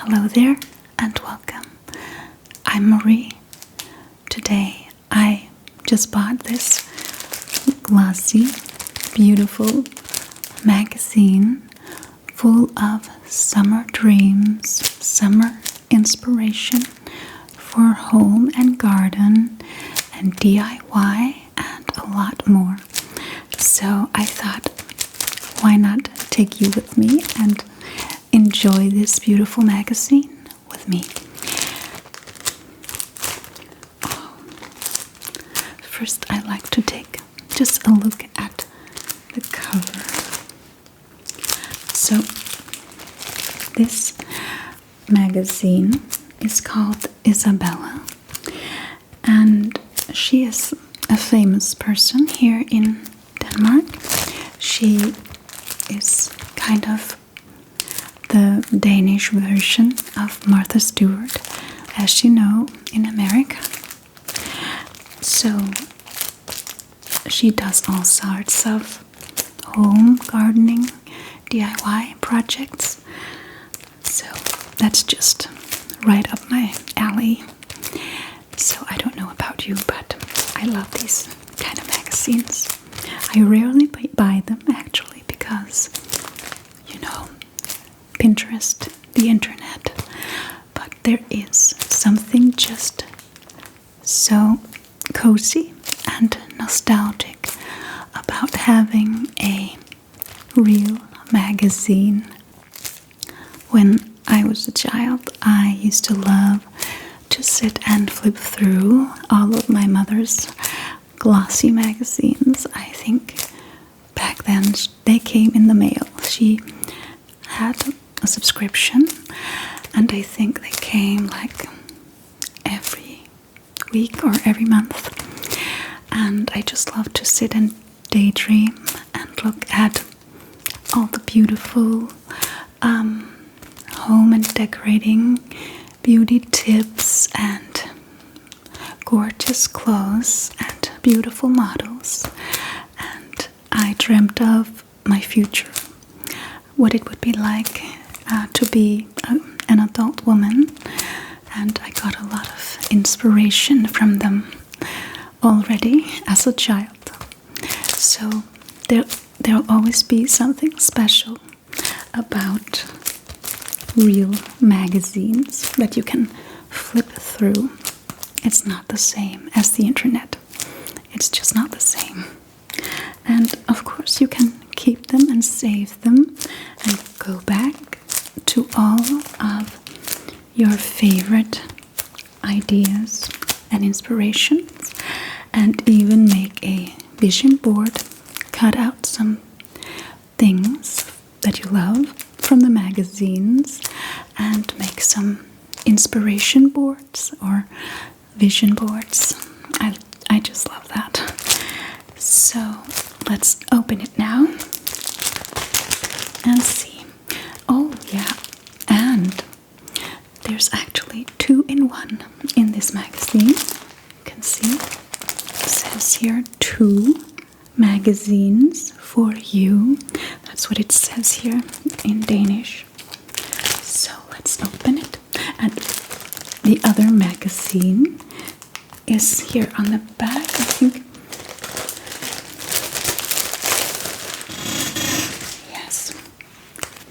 Hello there and welcome. I'm Marie. Today I just bought this glossy, beautiful magazine full of summer dreams, summer inspiration for home and garden and DIY and a lot more. So I thought, why not take you with me and enjoy this beautiful magazine with me. First, I like to take just a look at the cover. So, this magazine is called Isabella, and she is a famous person here in Denmark. She is kind of the Danish version of Martha Stewart, as you know, in America. So she does all sorts of home gardening, DIY projects. So that's just right up my alley. So I don't know about you, but I love these kind of magazines. I rarely buy them actually because, you know, Pinterest, the internet, but there is something just so cozy and nostalgic about having a real magazine. When I was a child, I used to love to sit and flip through all of my mother's glossy magazines. I think back then they came in the mail. She had a subscription, and I think they came like every week or every month. And I just love to sit and daydream and look at all the beautiful home and decorating beauty tips and gorgeous clothes and beautiful models. And I dreamt of my future, what it would be like to be an adult woman, and I got a lot of inspiration from them already as a child. So there'll always be something special about real magazines that you can flip through. It's not the same as the internet. It's just not the same. And of course you can keep them and save them and go back to all of your favorite ideas and inspirations, and even make a vision board, cut out some things that you love from the magazines and make some inspiration boards or vision boards. I just love that. So let's open it now and see. Oh yeah, and there's actually 2-in-1 in this magazine. You can see it says here 2 magazines for you. That's what it says here in Danish. So let's open it. And the other magazine is here on the back, I think. Yes.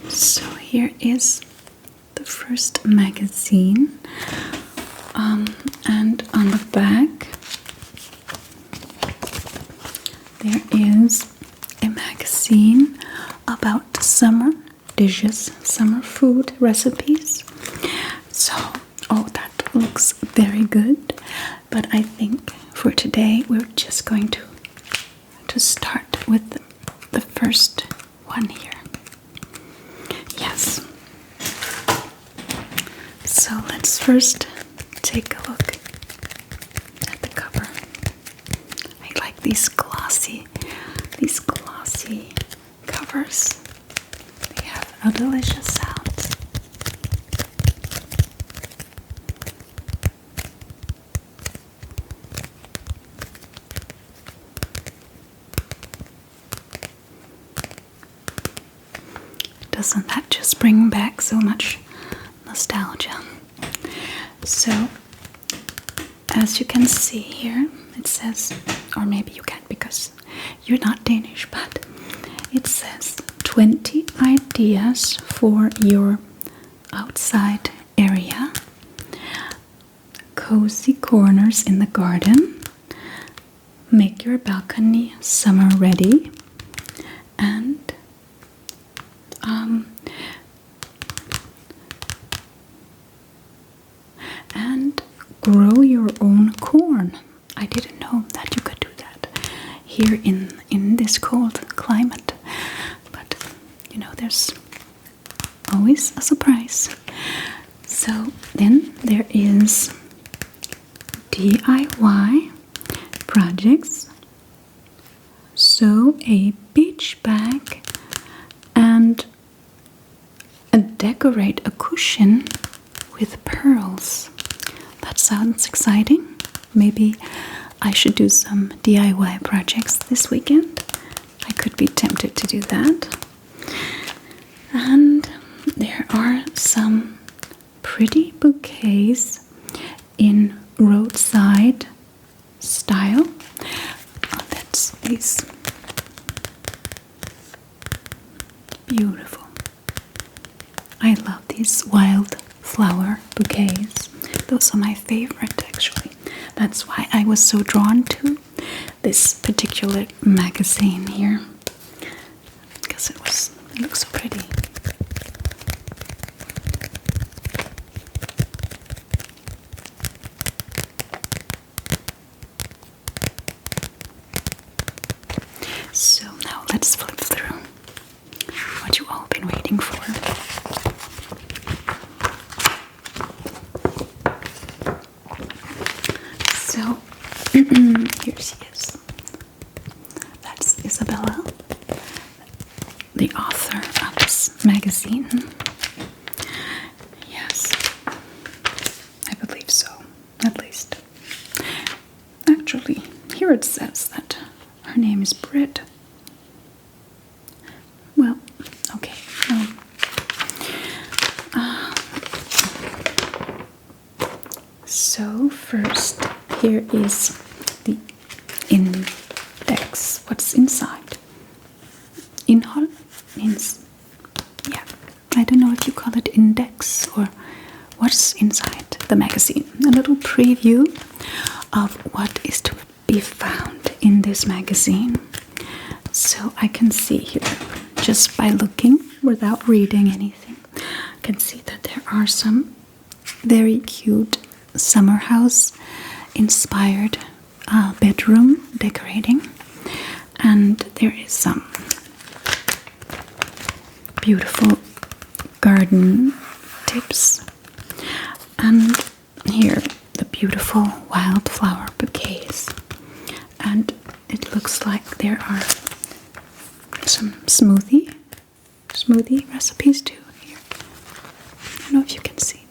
So here is the first magazine. And on the back there is a magazine about summer dishes, summer food recipes. So, that looks very good. But I think for today we're just going to start with the first one here. Yes. So let's first take a look at the cover. I like these glossy covers. They have a delicious sound. Doesn't that just bring back so much nostalgia. So, as you can see here, it says, or maybe you can't because you're not Danish, but it says 20 ideas for your outside area, cozy corners in the garden, make your balcony summer ready, and grow your own corn. I didn't know that you could do that here in this cold climate, but you know, there's always a surprise. So then there is DIY projects, sew a beach bag, and decorate a cushion with pearls. That sounds exciting. Maybe I should do some DIY projects this weekend. I could be tempted to do that. And there are some pretty bouquets in roadside style. That's these beautiful. I love these wild flower bouquets. Those are my favorite, actually. That's why I was so drawn to this particular magazine here, because it looks so pretty. So now let's flip through what you all been waiting for. So here she is. That's Isabella, the author of this magazine. Yes, I believe so, at least. Actually, here it says that her name is Britt. Well, okay. So first, here is the index. What's inside? Innehåll means, yeah, I don't know if you call it index or what's inside the magazine. A little preview of what is to be found in this magazine. So I can see here, just by looking without reading anything, I can see that there are some very cute summer house inspired bedroom decorating, and there is some beautiful garden tips, and here the beautiful wildflower bouquets, and it looks like there are some smoothie recipes too here. I don't know if you can see.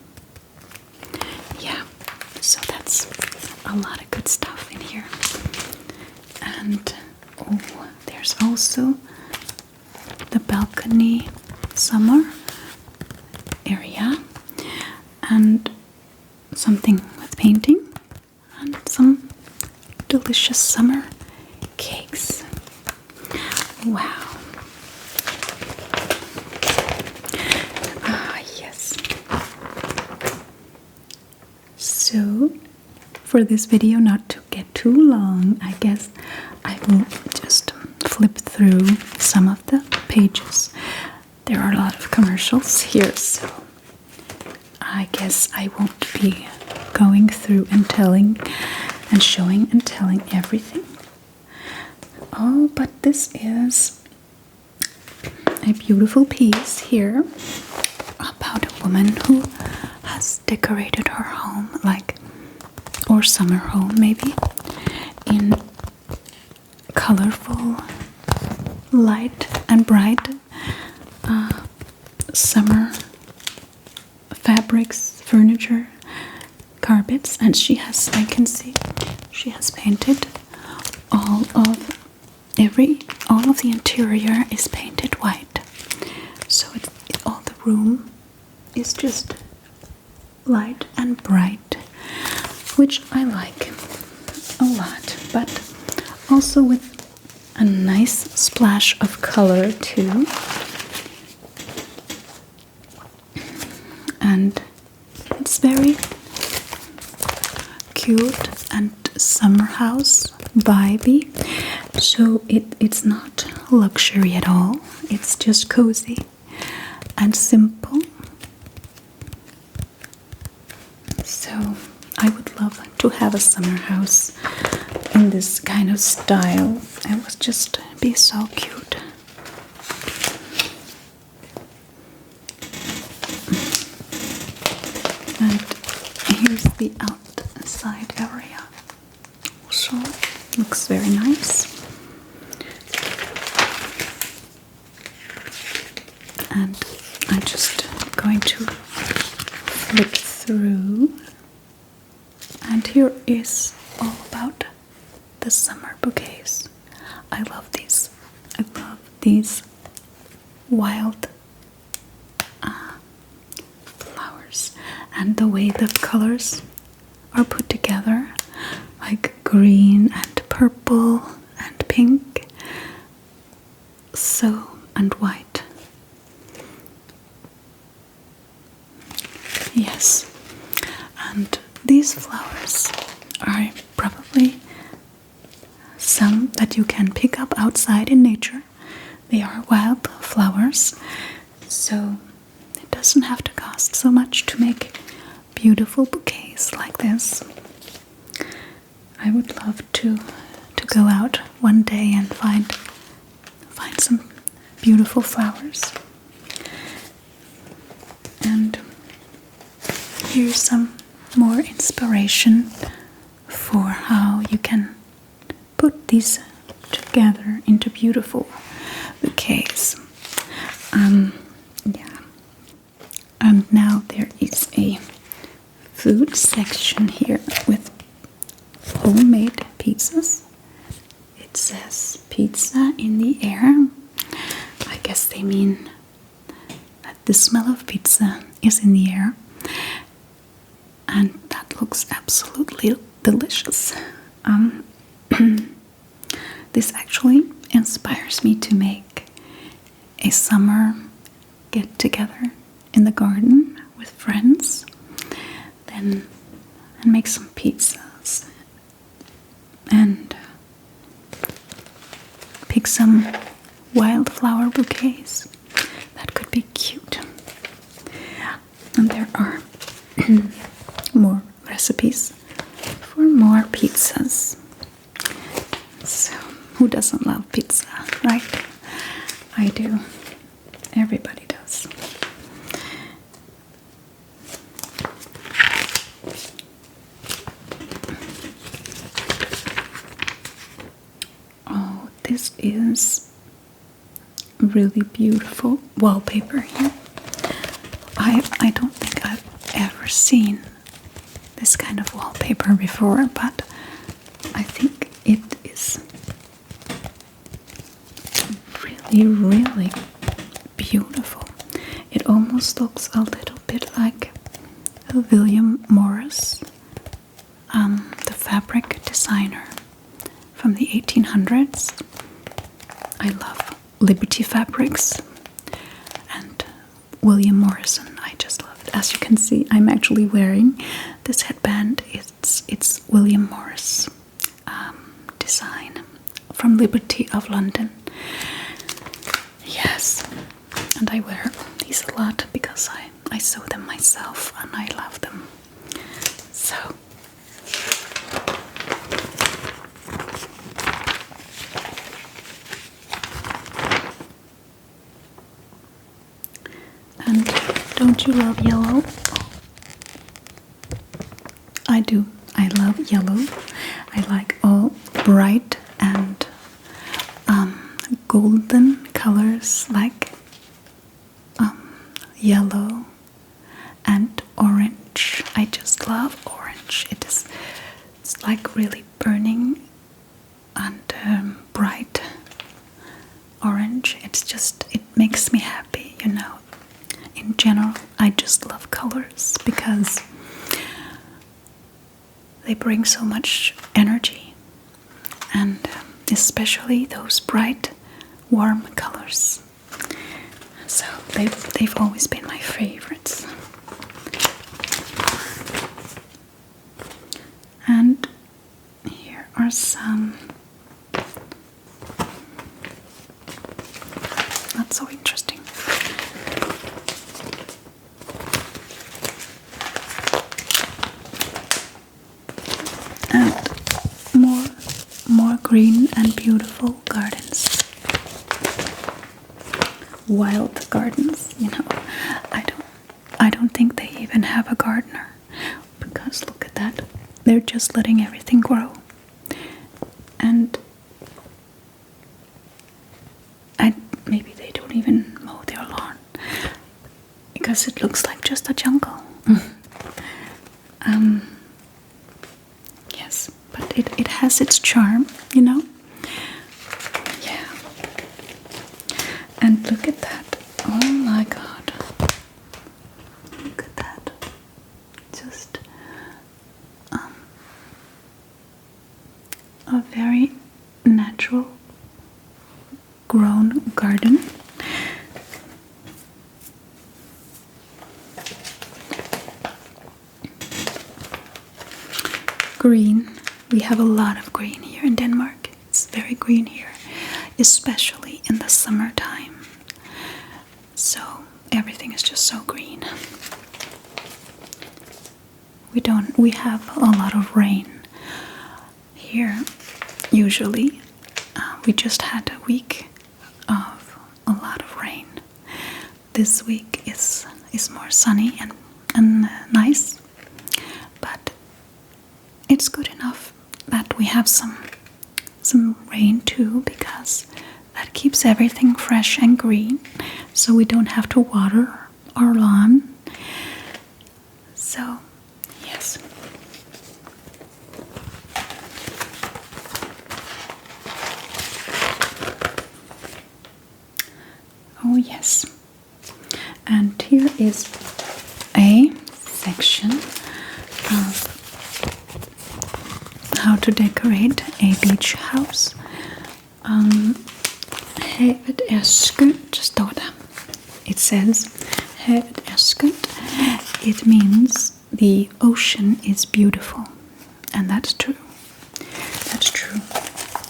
Yeah, so that's a lot of good stuff in here. And oh, there's also the balcony summer area, and something with painting, and some delicious summer cakes. Wow. Yes. So, for this video not to get too long, I guess I will just flip through some of the pages. There are a lot of commercials here, so I guess I won't be going through and telling and showing and telling everything. Oh, but this is a beautiful piece here about a woman who has decorated her home, or summer home maybe, in colorful, light and bright summer fabrics, furniture, carpets, and I can see she has painted all of the interior is painted white. So all the room is just light and bright, which I like a lot, but also with a nice splash of color too. And it's very cute and summer house vibey. So it's not luxury at all. It's just cozy and simple. So I would love to have a summer house in this kind of style. It would just be so cute. And here's the outside area. Also looks very nice. And I'm just going to flip through. And here is all about the summer bouquets. I love these. I love these wild flowers and the way the colors are put together, like green and purple and pink, and white. Yes, and these flowers are probably some that you can pick up outside in nature. They are wild flowers, so it doesn't have to cost so much to make beautiful bouquets like this. I would love to go out one day and find some beautiful flowers. And here's some more inspiration for how you can put these together into beautiful bouquets. Yeah. And now there is a food section here with homemade pizzas. It says pizza in the air. I guess they mean that the smell of pizza is in the air. And that looks absolutely delicious. This actually inspires me to make a summer get-together in the garden with friends, and make some pizzas and pick some wildflower bouquets. That could be cute. And there are more recipes for more pizzas. So, who doesn't love pizza, right? I do. Everybody does. Oh, this is really beautiful wallpaper here. I don't think I've ever seen this kind of wallpaper before, but I think it is really beautiful. It almost looks a little bit like William Morris, the fabric designer from the 1800s. I love Liberty fabrics and William Morrison. I just love it. As you can see, I'm actually wearing this headband. It's William Morris design from Liberty of London. Yes, and I wear these a lot because I sew them myself and I love them. So, and don't you love yellow? I do. I love yellow. I like all bright and golden colors like yellow and orange. I just love orange. It's like really burning and bright orange. It makes me happy, you know. In general, I just love colors because they bring so much energy, and especially those bright, warm colors. So they've always been my favorites. And here are some not so interesting. And more green and beautiful gardens. Wild gardens, you know. I don't think they even have a gardener, because look at that. They're just letting everything grow. And maybe they don't even mow their lawn, because it looks like just a jungle. Yes, but it has its charm, you know. Yeah. And look at that. Oh my god. Look at that. Just a very natural grown garden. Green. We have a lot of green here in Denmark. It's very green here, especially in the summertime. So everything is just so green. We have a lot of rain here. Usually we just had a week of a lot of rain. This week is more sunny and nice, but it's good enough that we have some rain too, because that keeps everything fresh and green, so we don't have to water our lawn. So yes. Oh yes. And here is a section of how to decorate a beach house. Havet skønt, står der. It says havet skønt. It means the ocean is beautiful, and that's true. That's true.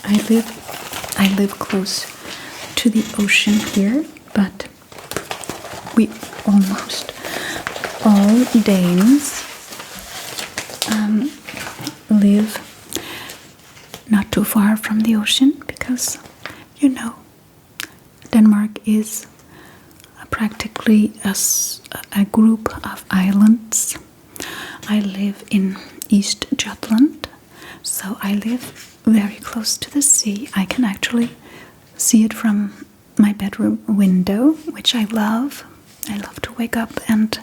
I live close to the ocean here, but we almost all Danes live not too far from the ocean, because, you know, Denmark is practically a group of islands. I live in East Jutland, so I live very close to the sea. I can actually see it from my bedroom window, which I love. I love to wake up and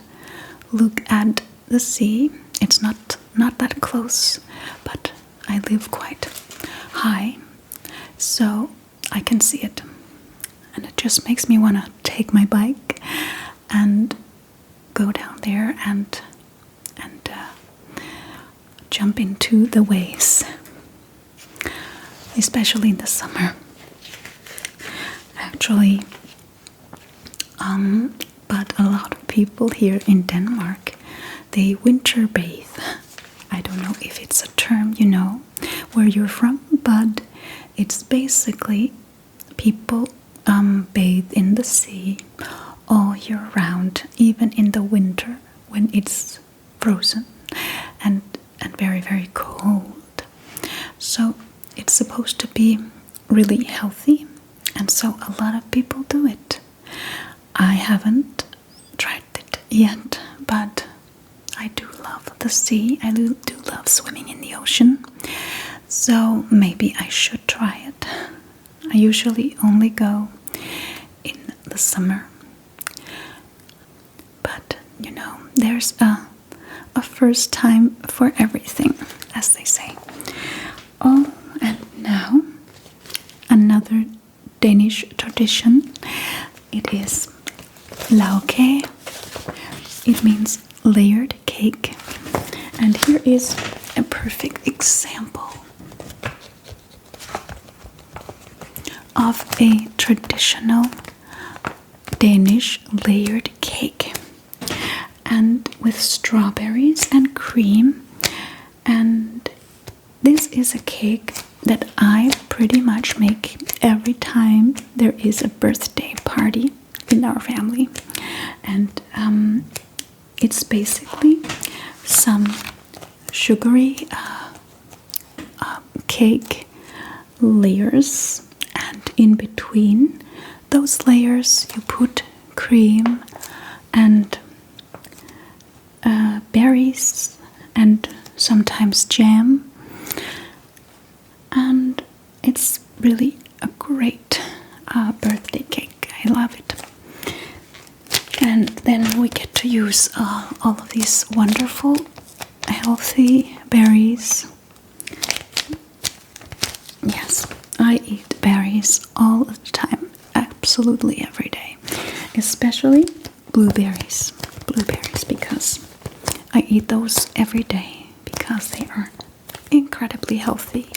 look at the sea. It's not that close, but I live quite high, so I can see it. And it just makes me want to take my bike and go down there and jump into the waves, especially in the summer. Actually, but a lot of people here in Denmark, they winter bathe. I don't know if it's a term, you know, where you're from, but it's basically people bathe in the sea all year round, even in the winter when it's frozen and very, very cold. So it's supposed to be really healthy, and so a lot of people do it. I haven't tried it yet, but I do love the sea. I do love swimming in the ocean, so maybe I should try it. I usually only go in the summer, but you know, there's a first time for everything, as they say. Oh, and now another Danish tradition. It is lavkage. It means layered cake. And here is a perfect example of a traditional Danish layered cake, and with strawberries and cream. And this is a cake that I pretty much make every time there is a birthday party in our family. And it's basically some sugary cake layers, and in between those layers you put cream and berries and sometimes jam, and it's really a great birthday cake. I love it. And then we get to use all of these wonderful healthy berries. Yes, I eat berries all the time, absolutely every day, especially blueberries. Blueberries, because I eat those every day because they are incredibly healthy.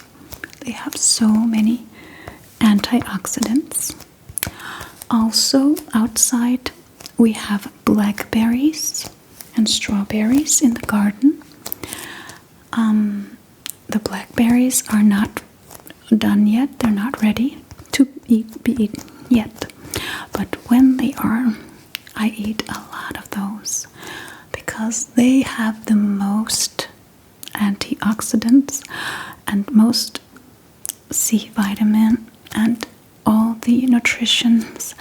They have so many antioxidants. Also, outside we have blackberries and strawberries in the garden. The blackberries are not done yet, they're not ready to be eaten yet. But when they are, I eat a lot of those because they have the most antioxidants and most C vitamin and all the nutritions.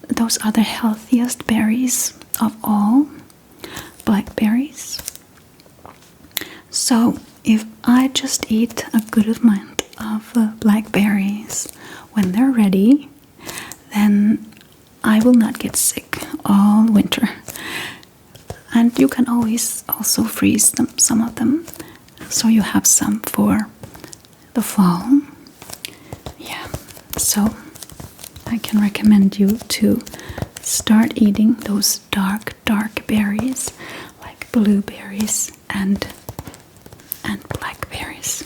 Those are the healthiest berries of all, blackberries. So if I just eat a good amount of blackberries when they're ready, then I will not get sick all winter. And you can always also freeze them, some of them, so you have some for the fall. Yeah, so I can recommend you to start eating those dark berries like blueberries and blackberries.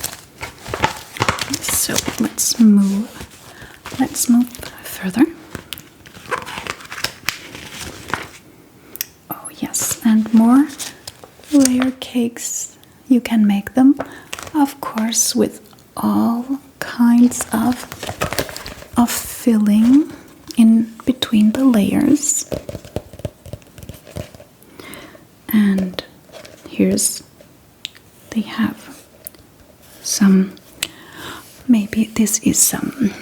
So let's move further. Oh yes, and more layer cakes. You can make them, of course, with all kinds of filling in between the layers. And they have some, maybe this is some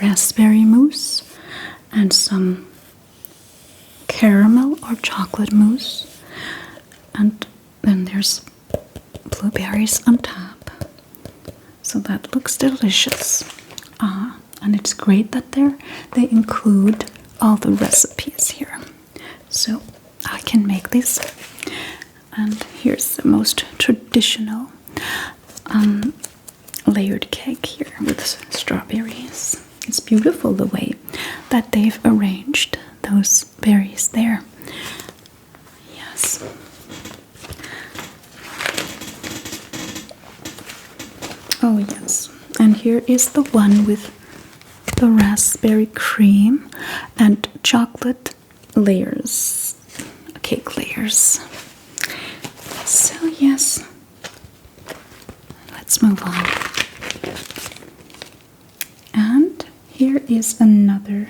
raspberry mousse and some caramel or chocolate mousse, and then there's blueberries on top. So that looks delicious. And it's great that they include all the recipes here, so I can make this. And here's the most traditional layered cake here with strawberries. It's beautiful the way that they've arranged those berries there. Yes. Oh yes, and here is the one with the raspberry cream and chocolate layers, cake layers. So yes, let's move on. And here is another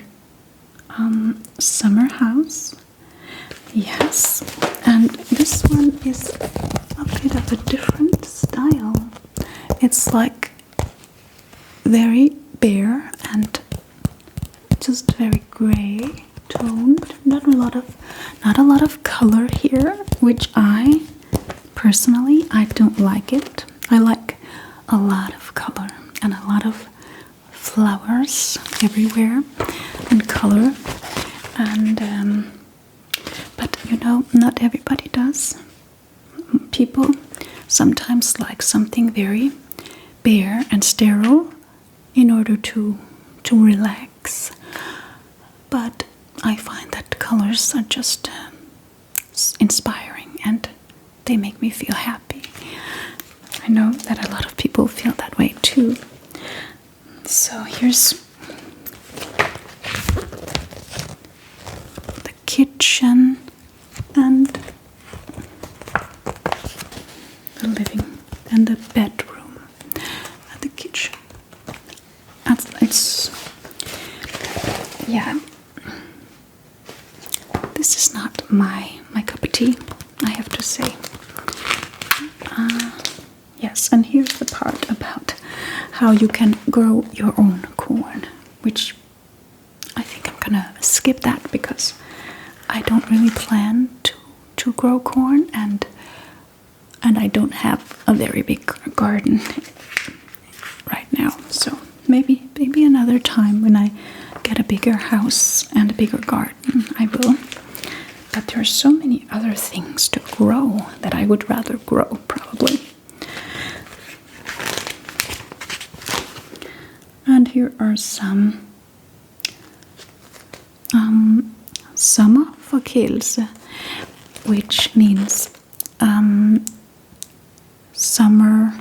summer house. Yes, and this one is a bit of a different style. It's like very bare and just very gray toned. Not a lot of color here, which I personally don't like it. I like a lot of color and a lot of flowers everywhere and color. And but you know, not everybody does. People sometimes like something very bare and sterile in order to relax. But I find that colors are just inspiring and They make me feel happy. I know that a lot of people feel that way too. So here's the kitchen and the living and the bedroom and the kitchen. It's yeah. This is not my cup of tea, I have to say. Yes, and here's the part about how you can grow your own corn, which I think I'm gonna skip that because I don't really plan to grow corn, and I don't have a very big garden right now. So maybe another time when I get a bigger house and a bigger garden, I will. But there are so many other things to grow that I would rather grow, probably. And here are some sommerforkælelse, which means summer.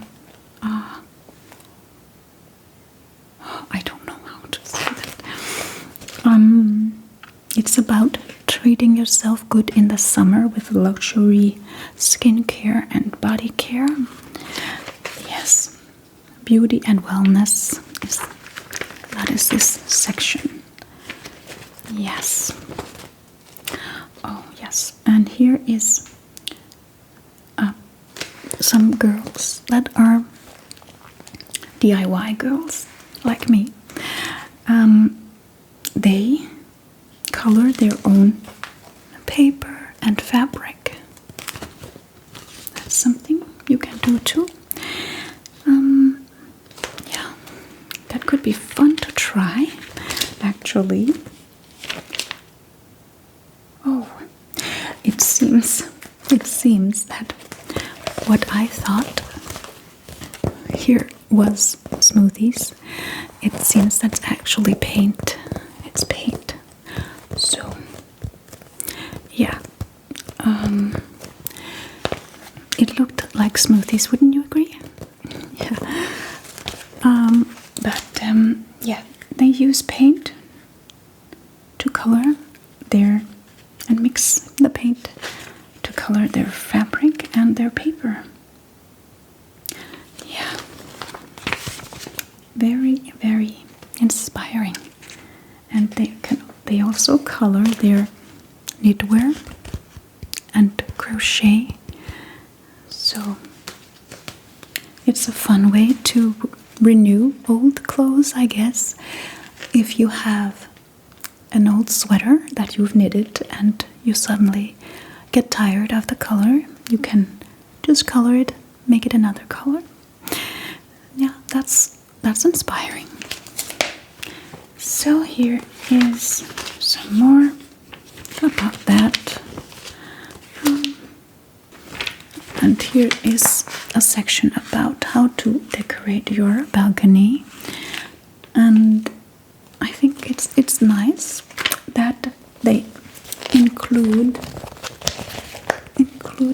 I don't know how to say that. It's about treating yourself good in the summer with luxury skincare and body care. Yes, beauty and wellness that is this section. Yes. Oh yes, and here is some girls that are DIY girls like me. They color their own paper and fabric. That's something you can do too. Yeah, that could be fun to try, actually. Oh, it seems that what I thought here was smoothies. It seems that's actually paint. It's paint. So, yeah. It looked like smoothies, wouldn't you agree? Yeah. Yeah, they use paint to color and mix the paint to color their fabric and their paper. Yeah. Very, very inspiring. And they also color their knitwear and crochet. So it's a fun way to renew old clothes, I guess. If you have an old sweater that you've knitted and you suddenly get tired of the color, you can just color it, make it another color. Yeah, that's inspiring. So here is some more about that. And here is a section about how to decorate your balcony. And I think it's nice that they include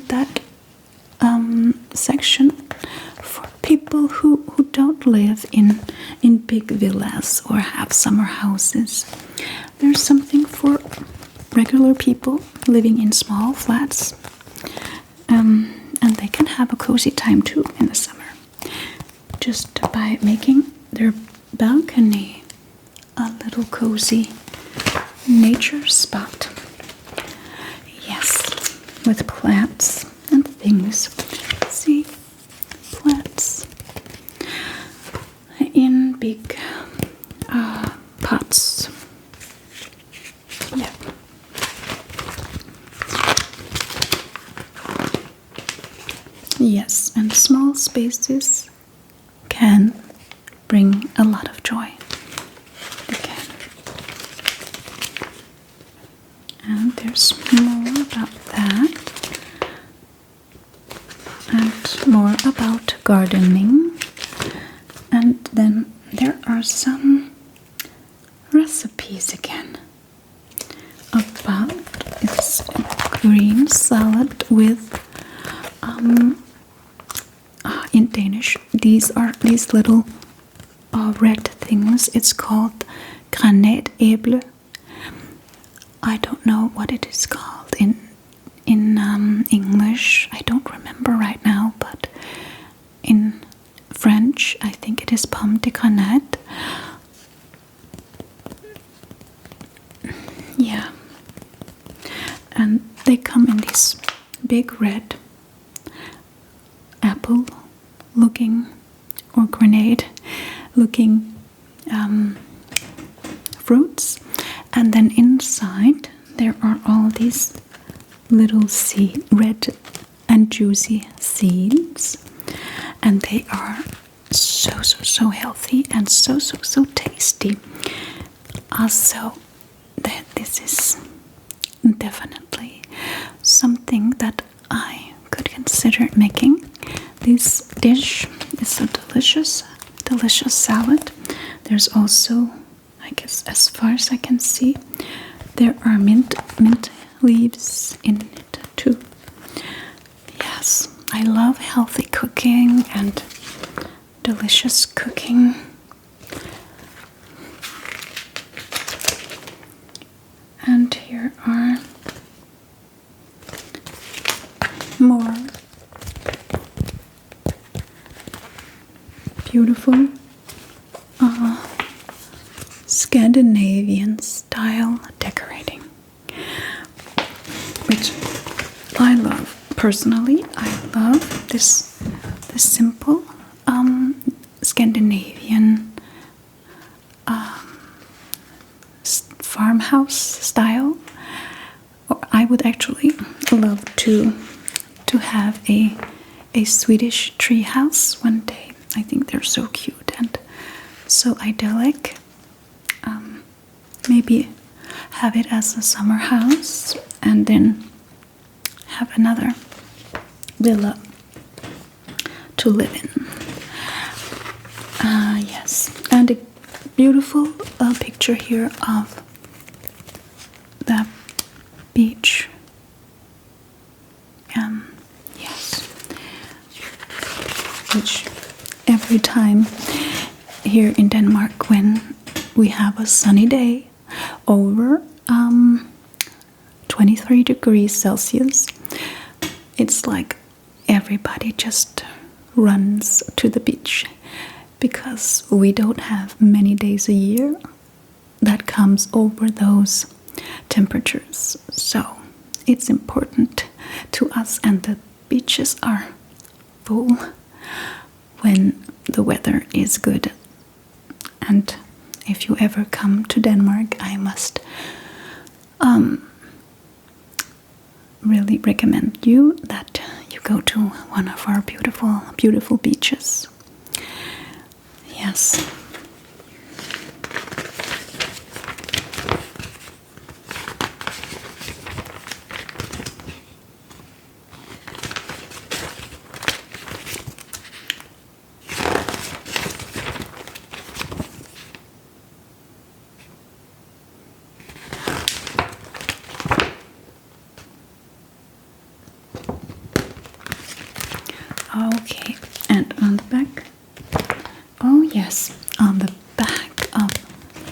that section for people who don't live in big villas or have summer houses. There's something for regular people living in small flats. And they can have a cozy time too in the summer, just by making their balcony a little cozy nature spot. Yes, with plants and things. See, plants in big pots. Yeah. Yes, and small spaces can bring a lot of joy. They can. And there's more about that. And more about gardening. And then there are some recipes again. It's green salad with in Danish, these are these little red things. It's called granatæble. I don't know what it is called in English. I don't remember right now, but in French, I think it is pomme de grenade. Yeah, and they come in these big red apple-looking or grenade-looking fruits, and then inside there are all these little red and juicy seeds, and they are so healthy and so tasty. Also, this is definitely something that I could consider making. This dish is a delicious salad. There's also, I guess, as far as I can see, there are mint leaves in it too. Yes, I love healthy cooking and delicious cooking. And here are more beautiful Scandinavian style decorating, which I love. Personally, I love this simple Scandinavian farmhouse style. Or I would actually love to have a Swedish tree house one day. I think they're so cute and so idyllic. Maybe have it as a summer house and then have another villa to live in. Yes, and a beautiful picture here of the beach. Yes, which every time here in Denmark when we have a sunny day over 23 degrees Celsius, it's like everybody just runs to the beach, because we don't have many days a year that comes over those temperatures. So it's important to us, and the beaches are full when the weather is good. And if you ever come to Denmark, I must really recommend you that you go to one of our beautiful beaches. Yes. Okay, and on the back, oh yes, on the back of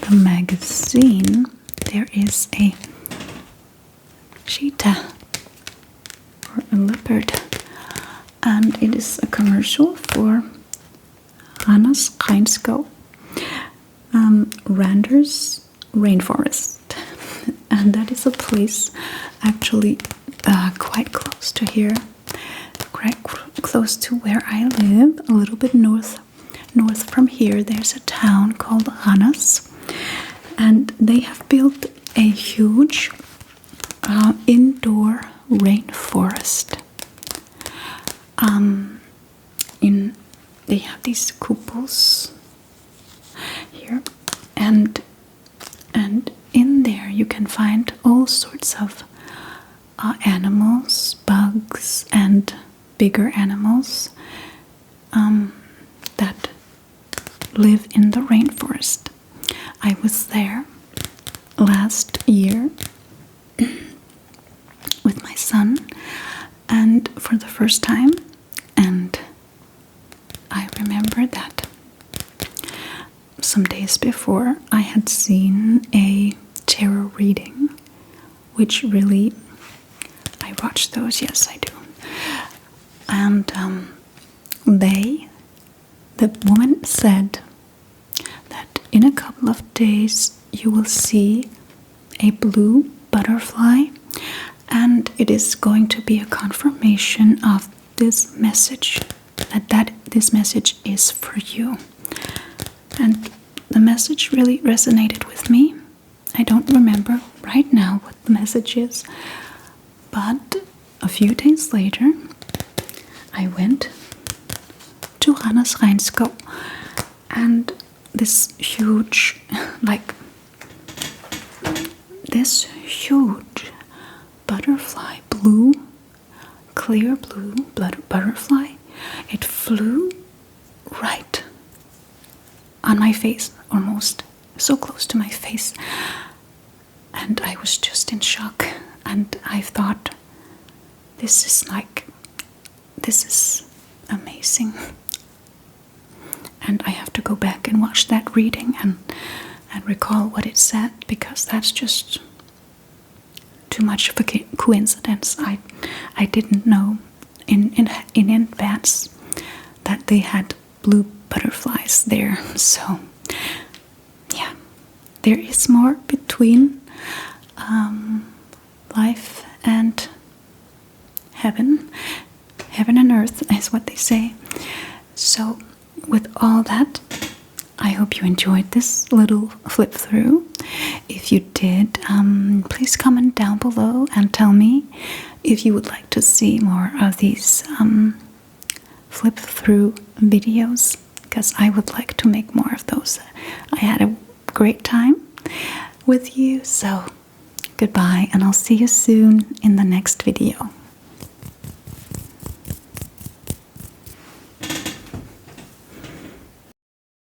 the magazine there is a cheetah or a leopard, and it is a commercial for Randers Regnskov, Randers Rainforest, and that is a place actually quite close to here. Quite close to where I live, a little bit north from here. There's a town called Randers, and they have built a huge indoor rainforest. They have these cupolas here, and in there you can find all sorts of animals, bugs, and bigger animals that live in the rainforest. I was there last year with my son, And for the first time, and I remember that some days before I had seen a tarot reading, which really, I watch those, yes I do. And the woman said that in a couple of days you will see a blue butterfly, and it is going to be a confirmation of this message, that this message is for you. And the message really resonated with me. I don't remember right now what the message is, but a few days later I went to Randers Regnskov, and this huge, this huge butterfly, blue, clear blue butterfly, it flew right on my face, almost so close to my face, and I was just in shock. And I thought, this is amazing, and I have to go back and watch that reading and recall what it said, because that's just too much of a coincidence. I didn't know in advance that they had blue butterflies there. So yeah, there is more between life and heaven and earth, is what they say. So with all that, I hope you enjoyed this little flip through. If you did, please comment down below and tell me if you would like to see more of these flip through videos, because I would like to make more of those. I had a great time with you, so goodbye, and I'll see you soon in the next video.